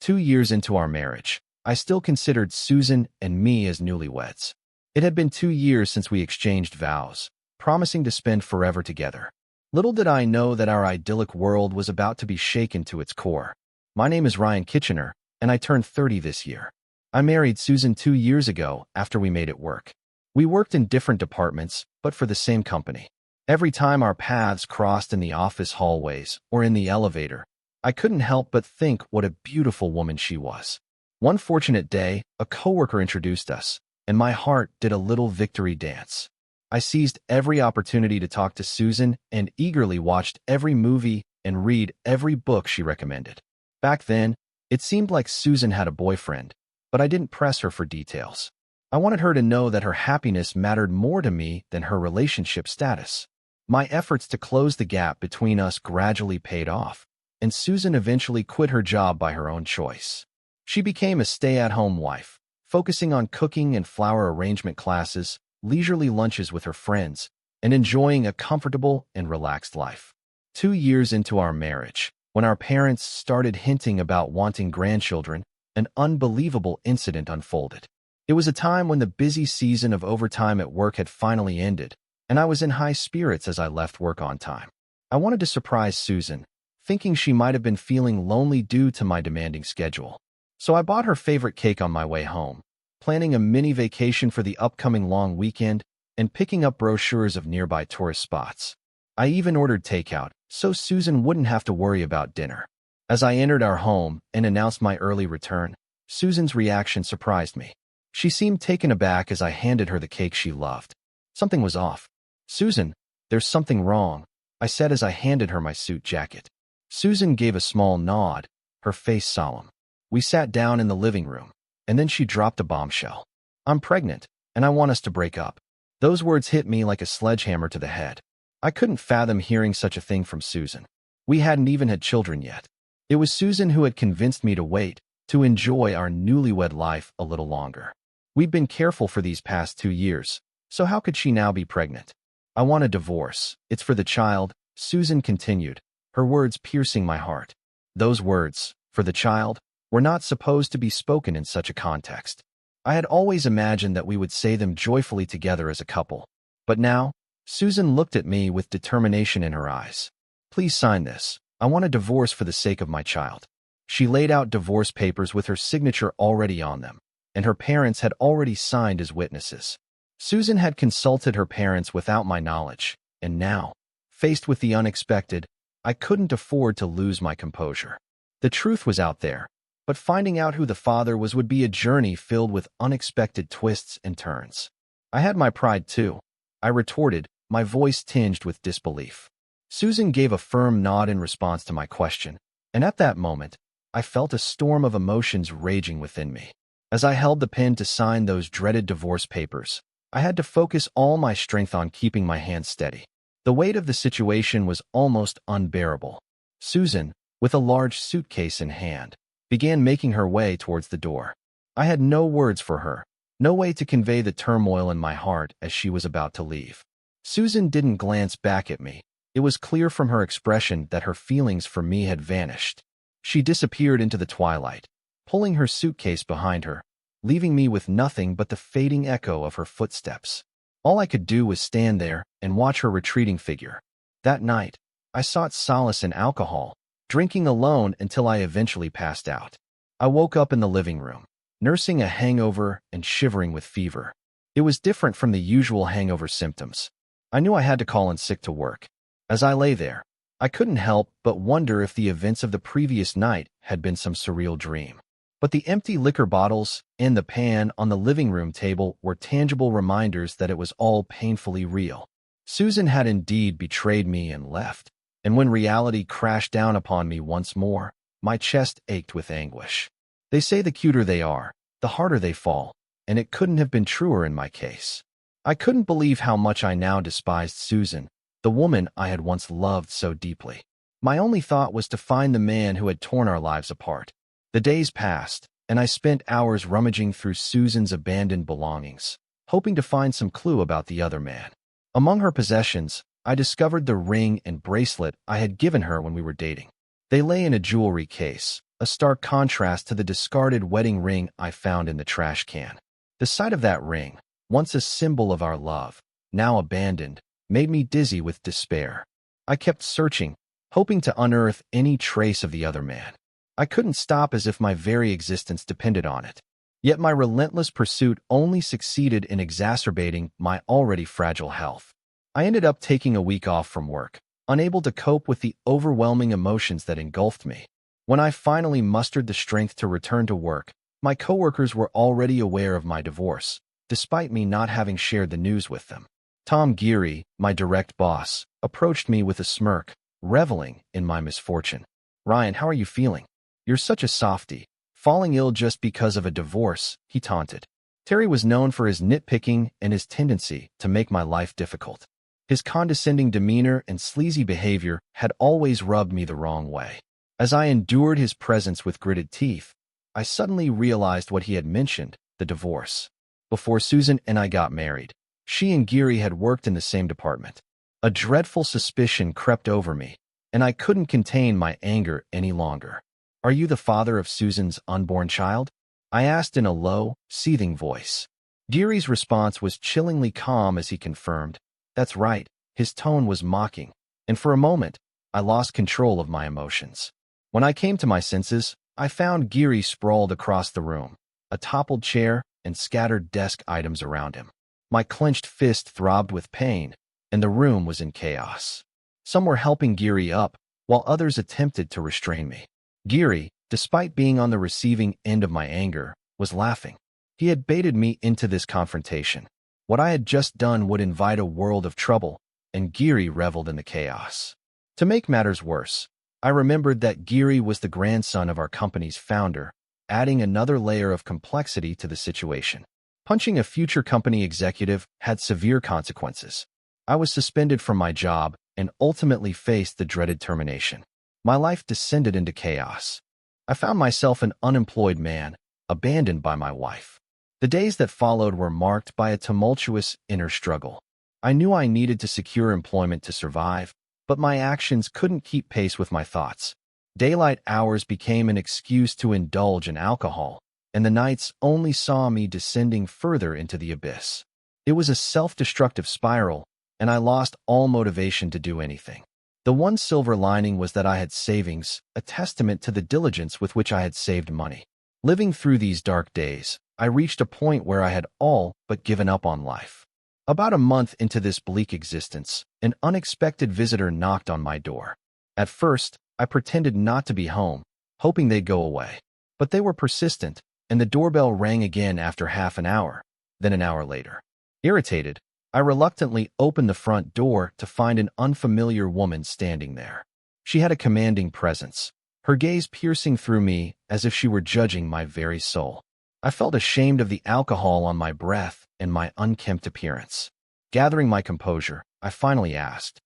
2 years into our marriage, I still considered Susan and me as newlyweds. It had been 2 years since we exchanged vows, promising to spend forever together. Little did I know that our idyllic world was about to be shaken to its core. My name is Ryan Kitchener, and I turned 30 this year. I married Susan 2 years ago after we made it work. We worked in different departments, but for the same company. Every time our paths crossed in the office hallways or in the elevator, I couldn't help but think what a beautiful woman she was. One fortunate day, a coworker introduced us, and my heart did a little victory dance. I seized every opportunity to talk to Susan and eagerly watched every movie and read every book she recommended. Back then, it seemed like Susan had a boyfriend, but I didn't press her for details. I wanted her to know that her happiness mattered more to me than her relationship status. My efforts to close the gap between us gradually paid off, and Susan eventually quit her job by her own choice. She became a stay-at-home wife, focusing on cooking and flower arrangement classes, leisurely lunches with her friends, and enjoying a comfortable and relaxed life. 2 years into our marriage, when our parents started hinting about wanting grandchildren, an unbelievable incident unfolded. It was a time when the busy season of overtime at work had finally ended, and I was in high spirits as I left work on time. I wanted to surprise Susan, thinking she might have been feeling lonely due to my demanding schedule. So I bought her favorite cake on my way home, planning a mini vacation for the upcoming long weekend and picking up brochures of nearby tourist spots. I even ordered takeout, so Susan wouldn't have to worry about dinner. As I entered our home and announced my early return, Susan's reaction surprised me. She seemed taken aback as I handed her the cake she loved. Something was off. "Susan, there's something wrong," I said as I handed her my suit jacket. Susan gave a small nod, her face solemn. We sat down in the living room, and then she dropped a bombshell. "I'm pregnant, and I want us to break up." Those words hit me like a sledgehammer to the head. I couldn't fathom hearing such a thing from Susan. We hadn't even had children yet. It was Susan who had convinced me to wait, to enjoy our newlywed life a little longer. We'd been careful for these past 2 years, so how could she now be pregnant? "I want a divorce. It's for the child," Susan continued, her words piercing my heart. Those words, "for the child," were not supposed to be spoken in such a context. I had always imagined that we would say them joyfully together as a couple. But now, Susan looked at me with determination in her eyes. "Please sign this. I want a divorce for the sake of my child." She laid out divorce papers with her signature already on them, and her parents had already signed as witnesses. Susan had consulted her parents without my knowledge, and now, faced with the unexpected, I couldn't afford to lose my composure. The truth was out there, but finding out who the father was would be a journey filled with unexpected twists and turns. I had my pride too, I retorted, my voice tinged with disbelief. Susan gave a firm nod in response to my question, and at that moment, I felt a storm of emotions raging within me. As I held the pen to sign those dreaded divorce papers, I had to focus all my strength on keeping my hands steady. The weight of the situation was almost unbearable. Susan, with a large suitcase in hand, began making her way towards the door. I had no words for her, no way to convey the turmoil in my heart as she was about to leave. Susan didn't glance back at me. It was clear from her expression that her feelings for me had vanished. She disappeared into the twilight, pulling her suitcase behind her, leaving me with nothing but the fading echo of her footsteps. All I could do was stand there and watch her retreating figure. That night, I sought solace in alcohol, drinking alone until I eventually passed out. I woke up in the living room, nursing a hangover and shivering with fever. It was different from the usual hangover symptoms. I knew I had to call in sick to work. As I lay there, I couldn't help but wonder if the events of the previous night had been some surreal dream. But the empty liquor bottles and the pan on the living room table were tangible reminders that it was all painfully real. Susan had indeed betrayed me and left, and when reality crashed down upon me once more, my chest ached with anguish. They say the cuter they are, the harder they fall, and it couldn't have been truer in my case. I couldn't believe how much I now despised Susan, the woman I had once loved so deeply. My only thought was to find the man who had torn our lives apart. The days passed, and I spent hours rummaging through Susan's abandoned belongings, hoping to find some clue about the other man. Among her possessions, I discovered the ring and bracelet I had given her when we were dating. They lay in a jewelry case, a stark contrast to the discarded wedding ring I found in the trash can. The sight of that ring, once a symbol of our love, now abandoned, made me dizzy with despair. I kept searching, hoping to unearth any trace of the other man. I couldn't stop as if my very existence depended on it. Yet my relentless pursuit only succeeded in exacerbating my already fragile health. I ended up taking a week off from work, unable to cope with the overwhelming emotions that engulfed me. When I finally mustered the strength to return to work, my coworkers were already aware of my divorce, despite me not having shared the news with them. Tom Geary, my direct boss, approached me with a smirk, reveling in my misfortune. "Ryan, how are you feeling? You're such a softie. Falling ill just because of a divorce," he taunted. Terry was known for his nitpicking and his tendency to make my life difficult. His condescending demeanor and sleazy behavior had always rubbed me the wrong way. As I endured his presence with gritted teeth, I suddenly realized what he had mentioned, the divorce. Before Susan and I got married, she and Geary had worked in the same department. A dreadful suspicion crept over me, and I couldn't contain my anger any longer. "Are you the father of Susan's unborn child?" I asked in a low, seething voice. Geary's response was chillingly calm as he confirmed, "That's right." His tone was mocking, and for a moment, I lost control of my emotions. When I came to my senses, I found Geary sprawled across the room, a toppled chair and scattered desk items around him. My clenched fist throbbed with pain, and the room was in chaos. Some were helping Geary up, while others attempted to restrain me. Geary, despite being on the receiving end of my anger, was laughing. He had baited me into this confrontation. What I had just done would invite a world of trouble, and Geary reveled in the chaos. To make matters worse, I remembered that Geary was the grandson of our company's founder, adding another layer of complexity to the situation. Punching a future company executive had severe consequences. I was suspended from my job and ultimately faced the dreaded termination. My life descended into chaos. I found myself an unemployed man, abandoned by my wife. The days that followed were marked by a tumultuous inner struggle. I knew I needed to secure employment to survive, but my actions couldn't keep pace with my thoughts. Daylight hours became an excuse to indulge in alcohol, and the nights only saw me descending further into the abyss. It was a self-destructive spiral, and I lost all motivation to do anything. The one silver lining was that I had savings, a testament to the diligence with which I had saved money. Living through these dark days, I reached a point where I had all but given up on life. About a month into this bleak existence, an unexpected visitor knocked on my door. At first, I pretended not to be home, hoping they'd go away. But they were persistent, and the doorbell rang again after half an hour, then an hour later. Irritated, I reluctantly opened the front door to find an unfamiliar woman standing there. She had a commanding presence, her gaze piercing through me as if she were judging my very soul. I felt ashamed of the alcohol on my breath and my unkempt appearance. Gathering my composure, I finally asked,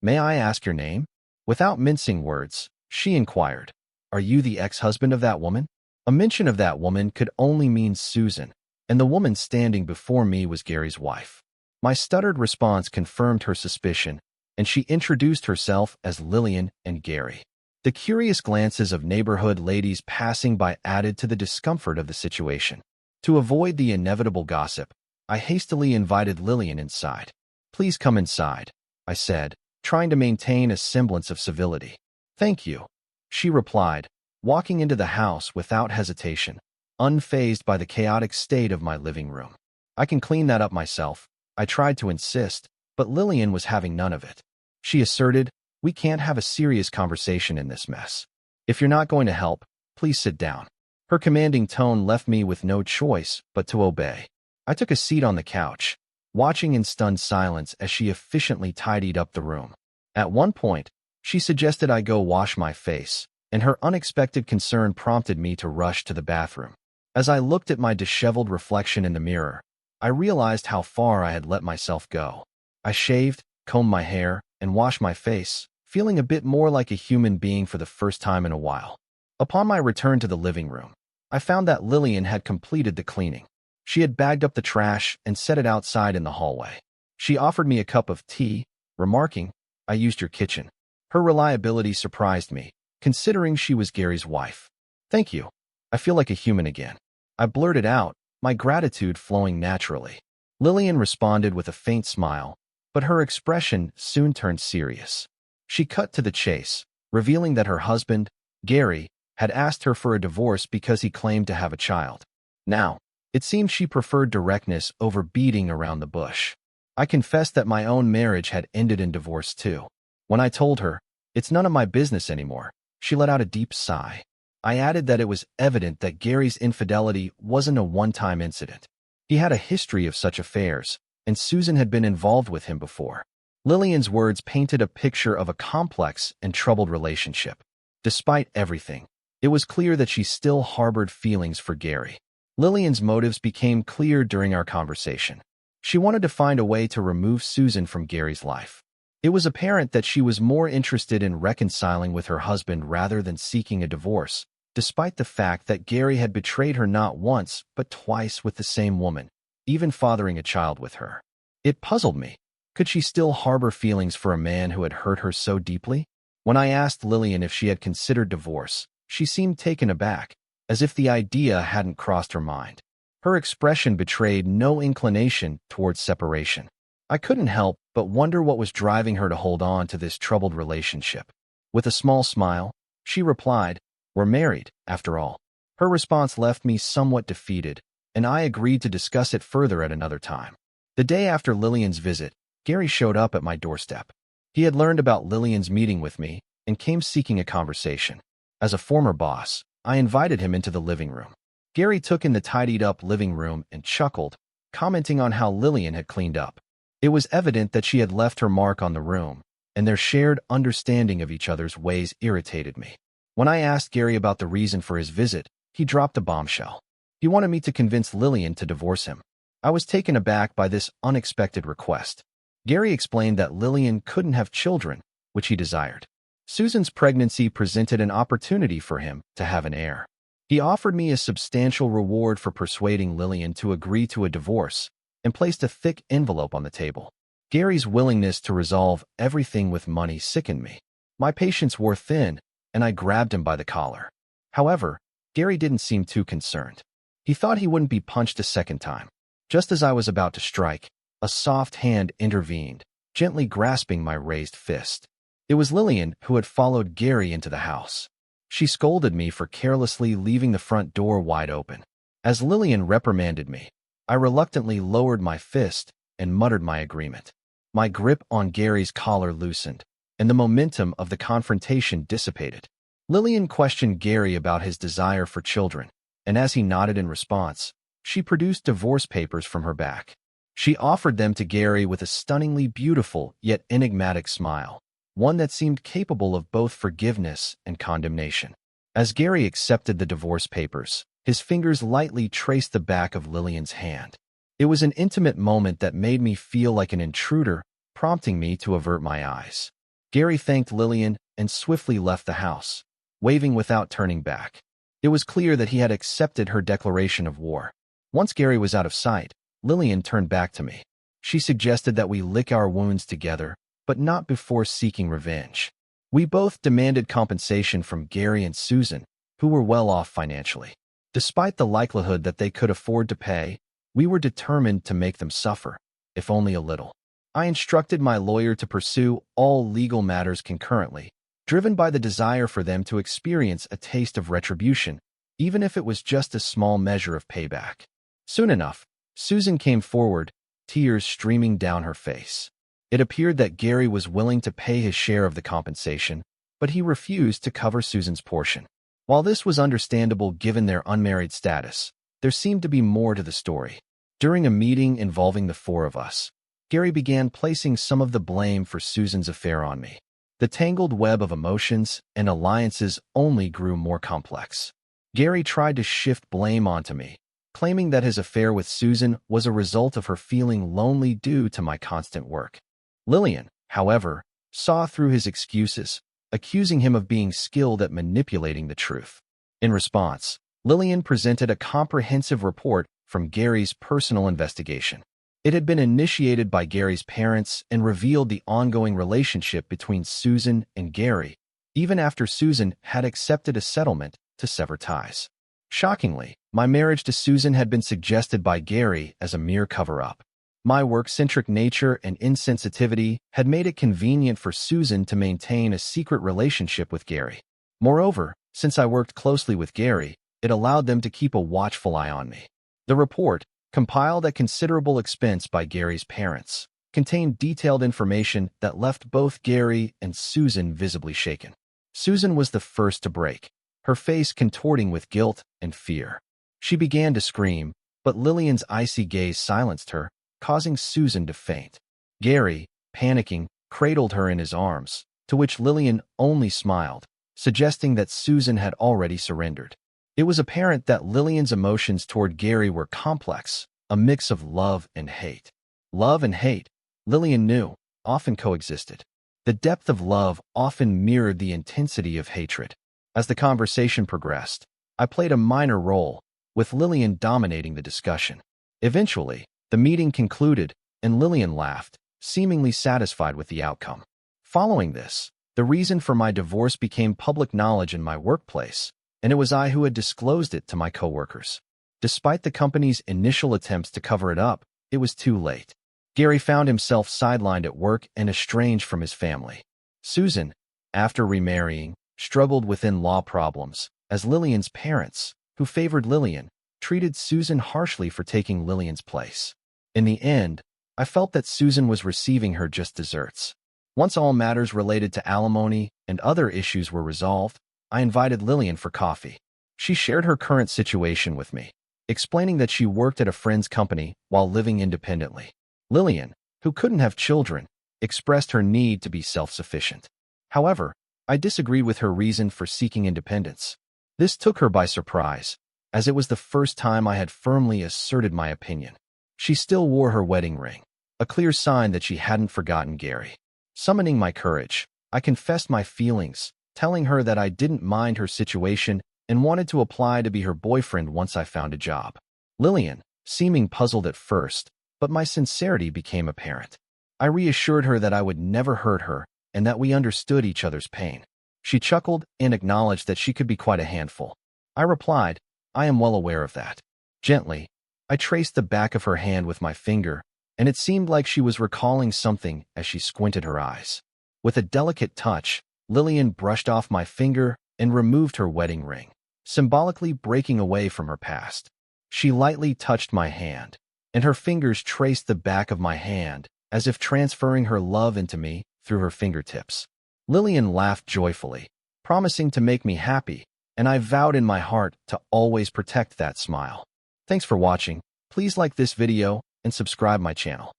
"May I ask your name?" Without mincing words, she inquired, "Are you the ex-husband of that woman?" A mention of that woman could only mean Susan, and the woman standing before me was Gary's wife. My stuttered response confirmed her suspicion, and she introduced herself as Lillian and Gary. The curious glances of neighborhood ladies passing by added to the discomfort of the situation. To avoid the inevitable gossip, I hastily invited Lillian inside. "Please come inside," I said, trying to maintain a semblance of civility. "Thank you," she replied, walking into the house without hesitation, unfazed by the chaotic state of my living room. "I can clean that up myself," I tried to insist, but Lillian was having none of it. She asserted, "We can't have a serious conversation in this mess. If you're not going to help, please sit down." Her commanding tone left me with no choice but to obey. I took a seat on the couch, watching in stunned silence as she efficiently tidied up the room. At one point, she suggested I go wash my face, and her unexpected concern prompted me to rush to the bathroom. As I looked at my disheveled reflection in the mirror, I realized how far I had let myself go. I shaved, combed my hair, and washed my face, feeling a bit more like a human being for the first time in a while. Upon my return to the living room, I found that Lillian had completed the cleaning. She had bagged up the trash and set it outside in the hallway. She offered me a cup of tea, remarking, "I used your kitchen." Her reliability surprised me, considering she was Gary's wife. Thank you. I feel like a human again. I blurted out, my gratitude flowing naturally. Lillian responded with a faint smile, but her expression soon turned serious. She cut to the chase, revealing that her husband, Gary, had asked her for a divorce because he claimed to have a child. Now, it seemed she preferred directness over beating around the bush. I confessed that my own marriage had ended in divorce too. When I told her, "It's none of my business anymore," she let out a deep sigh. I added that it was evident that Gary's infidelity wasn't a one-time incident. He had a history of such affairs, and Susan had been involved with him before. Lillian's words painted a picture of a complex and troubled relationship. Despite everything, it was clear that she still harbored feelings for Gary. Lillian's motives became clear during our conversation. She wanted to find a way to remove Susan from Gary's life. It was apparent that she was more interested in reconciling with her husband rather than seeking a divorce, despite the fact that Gary had betrayed her not once but twice with the same woman, even fathering a child with her. It puzzled me. Could she still harbor feelings for a man who had hurt her so deeply? When I asked Lillian if she had considered divorce, she seemed taken aback, as if the idea hadn't crossed her mind. Her expression betrayed no inclination towards separation. I couldn't help but wonder what was driving her to hold on to this troubled relationship. With a small smile, she replied, "We're married, after all." Her response left me somewhat defeated, and I agreed to discuss it further at another time. The day after Lillian's visit, Gary showed up at my doorstep. He had learned about Lillian's meeting with me and came seeking a conversation. As a former boss, I invited him into the living room. Gary took in the tidied-up living room and chuckled, commenting on how Lillian had cleaned up. It was evident that she had left her mark on the room, and their shared understanding of each other's ways irritated me. When I asked Gary about the reason for his visit, he dropped a bombshell. He wanted me to convince Lillian to divorce him. I was taken aback by this unexpected request. Gary explained that Lillian couldn't have children, which he desired. Susan's pregnancy presented an opportunity for him to have an heir. He offered me a substantial reward for persuading Lillian to agree to a divorce and placed a thick envelope on the table. Gary's willingness to resolve everything with money sickened me. My patience wore thin, and I grabbed him by the collar. However, Gary didn't seem too concerned. He thought he wouldn't be punched a second time. Just as I was about to strike, a soft hand intervened, gently grasping my raised fist. It was Lillian who had followed Gary into the house. She scolded me for carelessly leaving the front door wide open. As Lillian reprimanded me, I reluctantly lowered my fist and muttered my agreement. My grip on Gary's collar loosened, and the momentum of the confrontation dissipated. Lillian questioned Gary about his desire for children, and as he nodded in response, she produced divorce papers from her back. She offered them to Gary with a stunningly beautiful yet enigmatic smile, one that seemed capable of both forgiveness and condemnation. As Gary accepted the divorce papers, his fingers lightly traced the back of Lillian's hand. It was an intimate moment that made me feel like an intruder, prompting me to avert my eyes. Gary thanked Lillian and swiftly left the house, waving without turning back. It was clear that he had accepted her declaration of war. Once Gary was out of sight, Lillian turned back to me. She suggested that we lick our wounds together, but not before seeking revenge. We both demanded compensation from Gary and Susan, who were well off financially. Despite the likelihood that they could afford to pay, we were determined to make them suffer, if only a little. I instructed my lawyer to pursue all legal matters concurrently, driven by the desire for them to experience a taste of retribution, even if it was just a small measure of payback. Soon enough, Susan came forward, tears streaming down her face. It appeared that Gary was willing to pay his share of the compensation, but he refused to cover Susan's portion. While this was understandable given their unmarried status, there seemed to be more to the story. During a meeting involving the four of us, Gary began placing some of the blame for Susan's affair on me. The tangled web of emotions and alliances only grew more complex. Gary tried to shift blame onto me, claiming that his affair with Susan was a result of her feeling lonely due to my constant work. Lillian, however, saw through his excuses, accusing him of being skilled at manipulating the truth. In response, Lillian presented a comprehensive report from Gary's personal investigation. It had been initiated by Gary's parents and revealed the ongoing relationship between Susan and Gary, even after Susan had accepted a settlement to sever ties. Shockingly, my marriage to Susan had been suggested by Gary as a mere cover-up. My work-centric nature and insensitivity had made it convenient for Susan to maintain a secret relationship with Gary. Moreover, since I worked closely with Gary, it allowed them to keep a watchful eye on me. The report, compiled at considerable expense by Gary's parents, contained detailed information that left both Gary and Susan visibly shaken. Susan was the first to break, her face contorting with guilt and fear. She began to scream, but Lillian's icy gaze silenced her, causing Susan to faint. Gary, panicking, cradled her in his arms, to which Lillian only smiled, suggesting that Susan had already surrendered. It was apparent that Lillian's emotions toward Gary were complex, a mix of love and hate. Love and hate, Lillian knew, often coexisted. The depth of love often mirrored the intensity of hatred. As the conversation progressed, I played a minor role, with Lillian dominating the discussion. Eventually, the meeting concluded, and Lillian laughed, seemingly satisfied with the outcome. Following this, the reason for my divorce became public knowledge in my workplace, and it was I who had disclosed it to my coworkers. Despite the company's initial attempts to cover it up, it was too late. Gary found himself sidelined at work and estranged from his family. Susan, after remarrying, struggled with in-law problems, as Lillian's parents, who favored Lillian, treated Susan harshly for taking Lillian's place. In the end, I felt that Susan was receiving her just desserts. Once all matters related to alimony and other issues were resolved, I invited Lillian for coffee. She shared her current situation with me, explaining that she worked at a friend's company while living independently. Lillian, who couldn't have children, expressed her need to be self-sufficient. However, I disagreed with her reason for seeking independence. This took her by surprise, as it was the first time I had firmly asserted my opinion. She still wore her wedding ring, a clear sign that she hadn't forgotten Gary. Summoning my courage, I confessed my feelings, telling her that I didn't mind her situation and wanted to apply to be her boyfriend once I found a job. Lillian, seeming puzzled at first, but my sincerity became apparent. I reassured her that I would never hurt her and that we understood each other's pain. She chuckled and acknowledged that she could be quite a handful. I replied, "I am well aware of that." Gently, I traced the back of her hand with my finger, and it seemed like she was recalling something as she squinted her eyes. With a delicate touch, Lillian brushed off my finger and removed her wedding ring, symbolically breaking away from her past. She lightly touched my hand, and her fingers traced the back of my hand, as if transferring her love into me through her fingertips. Lillian laughed joyfully, promising to make me happy, and I vowed in my heart to always protect that smile. Thanks for watching. Please like this video and subscribe my channel.